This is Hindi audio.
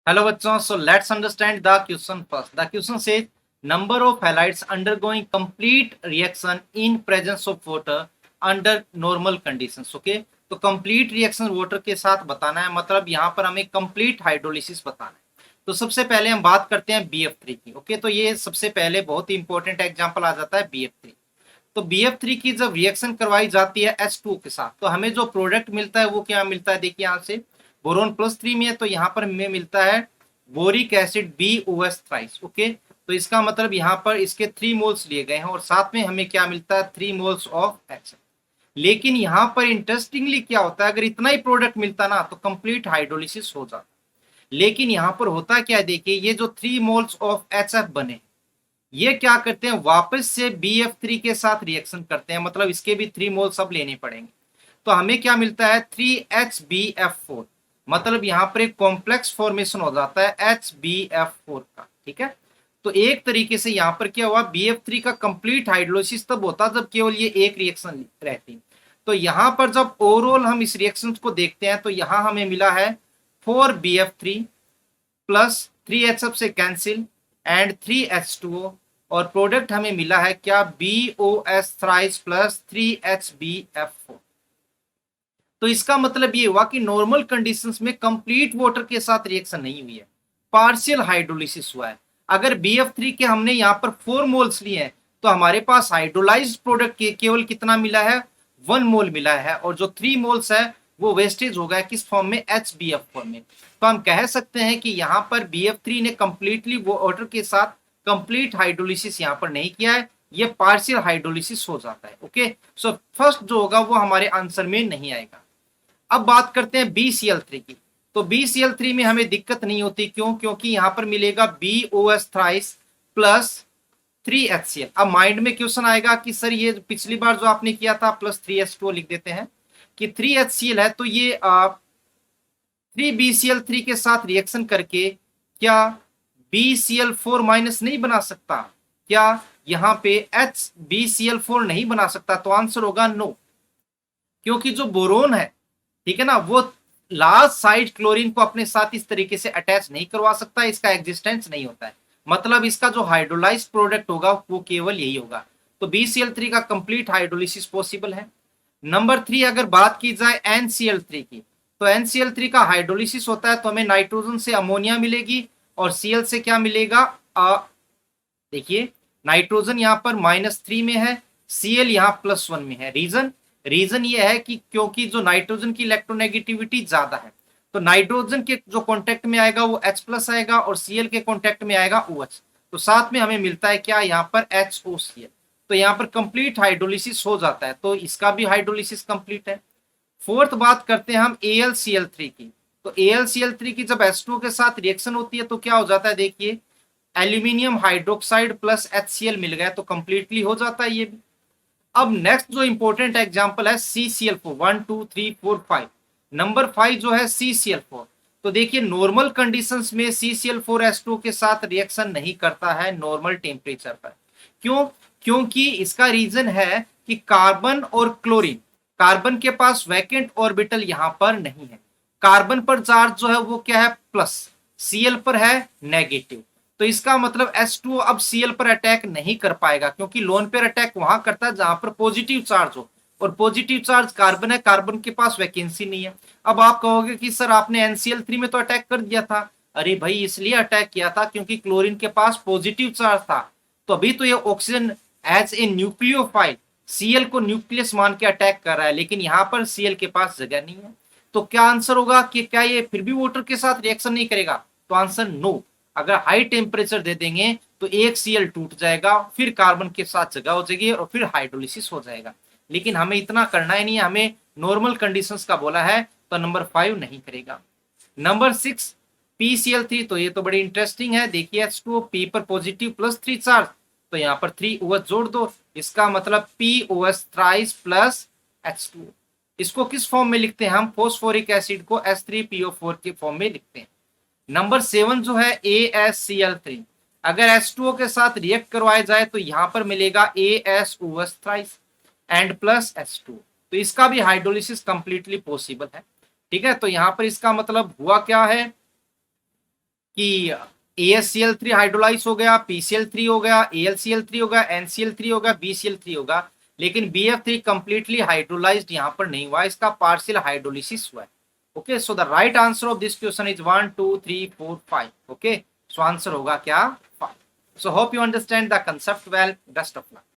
Hello बच्चों, so let's understand the question first. The question says number of halides undergoing complete reaction in presence of water under normal conditions. Okay, तो complete reaction water के साथ बताना है, मतलब यहाँ पर हमें complete hydrolysis बताना है। तो सबसे पहले हम बात करते हैं BF3 की। ओके, तो ये सबसे पहले बहुत ही इंपॉर्टेंट एग्जाम्पल आ जाता है BF3। तो BF3 की जब रिएक्शन करवाई जाती है H2 के साथ, तो हमें जो प्रोडक्ट मिलता है वो क्या मिलता है, देखिए यहाँ से बोरोन +3 में है, तो यहाँ पर हमें मिलता है boric acid BOS thrice. Okay, तो इसका मतलब यहाँ पर इसके 3 मोल्स लिए गए हैं और साथ में हमें क्या मिलता है 3 मोल्स ऑफ H। लेकिन यहाँ पर इंटरेस्टिंगली क्या होता है, अगर इतना ही प्रोडक्ट मिलता ना तो कंप्लीट हाइड्रोलिसिस हो जाता। लेकिन यहाँ पर होता क्या है, देखिए ये जो 3 मोल्स ऑफ HF बने, ये क्या करते हैं, वापस से BF3 के साथ रिएक्शन करते हैं, मतलब इसके भी 3 मोल सब लेने पड़ेंगे। तो हमें क्या मिलता है 3HBF4, मतलब यहाँ पर एक कॉम्प्लेक्स फॉर्मेशन हो जाता है HBF4 का। ठीक है, तो एक तरीके से यहाँ पर क्या हुआ, BF3 का कंप्लीट हाइड्रोलिसिस तब होता जब केवल ये एक रिएक्शन रहती। तो यहाँ पर जब ओवरऑल हम इस रिएक्शन को देखते हैं तो यहाँ हमें मिला है 4BF3 प्लस 3HF से कैंसिल एंड 3H2O, और प्रोडक्ट हमें मिला है क्या, BOS थ्राइस प्लस 3HBF4। तो इसका मतलब ये हुआ कि नॉर्मल कंडीशंस में कंप्लीट वाटर के साथ रिएक्शन नहीं हुई है, पार्शियल हाइड्रोलिसिस हुआ है। अगर BF3 के हमने यहाँ पर 4 मोल्स लिए हैं तो हमारे पास हाइड्रोलाइज्ड प्रोडक्ट के केवल कितना मिला है, 1 मोल मिला है, और जो 3 मोल्स है वो वेस्टेज हो गया किस फॉर्म में, HBF फॉर्म में। तो हम कह सकते हैं कि यहाँ पर BF3 ने कंप्लीटली वाटर के साथ कंप्लीट हाइड्रोलिसिस यहाँ पर नहीं किया है, ये पार्शियल हाइड्रोलिसिस हो जाता है। ओके, सो फर्स्ट जो होगा वो हमारे आंसर में नहीं आएगा। अब बात करते हैं BCl3 की। तो BCl3 में हमें दिक्कत नहीं होती, क्यों, क्योंकि यहां पर मिलेगा BOS थ्राइस प्लस 3HCl। अब माइंड में क्वेश्चन आएगा कि सर ये पिछली बार जो आपने किया था प्लस 3H2O लिख देते हैं कि 3HCl है, तो ये 3BCl3 के साथ रिएक्शन करके क्या BCl4 माइनस नहीं बना सकता, क्या यहाँ पे HBCl4 नहीं बना सकता, तो आंसर होगा नो, क्योंकि जो बोरोन है, ठीक है ना, वो लास्ट साइड क्लोरीन को अपने साथ इस तरीके से अटैच नहीं करवा सकता, इसका एग्जिस्टेंस नहीं होता है, मतलब इसका जो हाइड्रोलाइज प्रोडक्ट होगा वो केवल यही होगा। तो BCl3 का कंप्लीट हाइड्रोलिसिस पॉसिबल है। नंबर 3 अगर बात की जाए NCl3 की, तो NCl3 का हाइड्रोलिसिस होता है तो हमें नाइट्रोजन से अमोनिया मिलेगी और Cl से क्या मिलेगा, देखिए नाइट्रोजन यहाँ पर -3 में है, Cl यहाँ +1 में है। रीजन ये है कि क्योंकि जो नाइट्रोजन की इलेक्ट्रोनेगेटिविटी ज्यादा है, तो नाइट्रोजन के जो कांटेक्ट में आएगा वो H+ आएगा और Cl के कांटेक्ट में आएगा OH, तो साथ में हमें मिलता है क्या, यहाँ पर HOCl। तो यहाँ पर कंप्लीट हाइड्रोलिसिस हो जाता है, तो इसका भी हाइड्रोलिसिस कंप्लीट है। फोर्थ बात करते हैं हम AlCl3 की। तो AlCl3 की जब H2O के साथ रिएक्शन होती है तो क्या हो जाता है, देखिए एल्यूमिनियम हाइड्रोक्साइड प्लस HCl मिल गया, तो कंप्लीटली हो जाता है ये भी। अब नेक्स्ट जो इंपॉर्टेंट एग्जांपल है CCl4, 1 2 3 4 5, नंबर 5 जो है CCl4। तो देखिए नॉर्मल कंडीशंस में CCl4 H2O के साथ रिएक्शन नहीं करता है नॉर्मल टेम्परेचर पर। क्यों, क्योंकि इसका रीजन है कि कार्बन और क्लोरीन, कार्बन के पास वैकेंट ऑर्बिटल यहां पर नहीं है, कार्बन पर चार्ज जो है वो क्या है प्लस, Cl पर है नेगेटिव, तो इसका मतलब H2O अब Cl पर अटैक नहीं कर पाएगा, क्योंकि लोन पर अटैक वहां करता है जहां पर पॉजिटिव चार्ज हो, और पॉजिटिव चार्ज कार्बन है, कार्बन के पास वैकेंसी नहीं है। अब आप कहोगे कि सर आपने NCl3 में तो अटैक कर दिया था। अरे भाई इसलिए अटैक किया था क्योंकि क्लोरीन के पास पॉजिटिव चार्ज था, तो अभी तो ये oxygen as a nucleophile Cl को न्यूक्लियस मान के अटैक कर रहा है, लेकिन यहाँ पर Cl के पास जगह नहीं है। तो क्या आंसर होगा कि क्या ये फिर भी वाटर के साथ रिएक्शन नहीं करेगा, तो आंसर नो। अगर हाई टेम्परेचर दे देंगे तो एक Cl टूट जाएगा, फिर कार्बन के साथ जगह हो जाएगी और फिर हाइड्रोलिसिस हो जाएगा। लेकिन हमें इतना करना ही नहीं है, हमें नॉर्मल कंडीशंस का बोला है, तो नंबर 5 नहीं करेगा। नंबर 6 PCl3, तो ये तो बड़ी इंटरेस्टिंग है, देखिए H2O P पर पॉजिटिव +3 चार्ज, तो यहाँ पर 3OH जोड़ दो, इसका मतलब POS थ्राइस प्लस H2O। इसको किस फॉर्म में लिखते हैं हम, फोस्फोरिक एसिड को H3PO4 के फॉर्म में लिखते हैं। नंबर 7 जो है AsCl3, अगर H2O के साथ रिएक्ट करवाया जाए तो यहां पर मिलेगा AsOH thrice and plus H2O, तो इसका भी हाइड्रोलिसिस कंप्लीटली पॉसिबल है। ठीक है, तो यहां पर इसका मतलब हुआ क्या है, कि ASCl3 हाइड्रोलाइज हो गया, PCl3 हो गया, AlCl3 हो गया, NCl3 हो गया, BCl3 होगा, लेकिन BF3 कंप्लीटली हाइड्रोलाइज्ड यहाँ पर नहीं हुआ, इसका पार्शियल हाइड्रोलिसिस हुआ है। Okay, so the right answer of this question is 1 2 3 4 5। Okay, so answer होगा क्या 5। So hope you understand the concept well. Best of luck.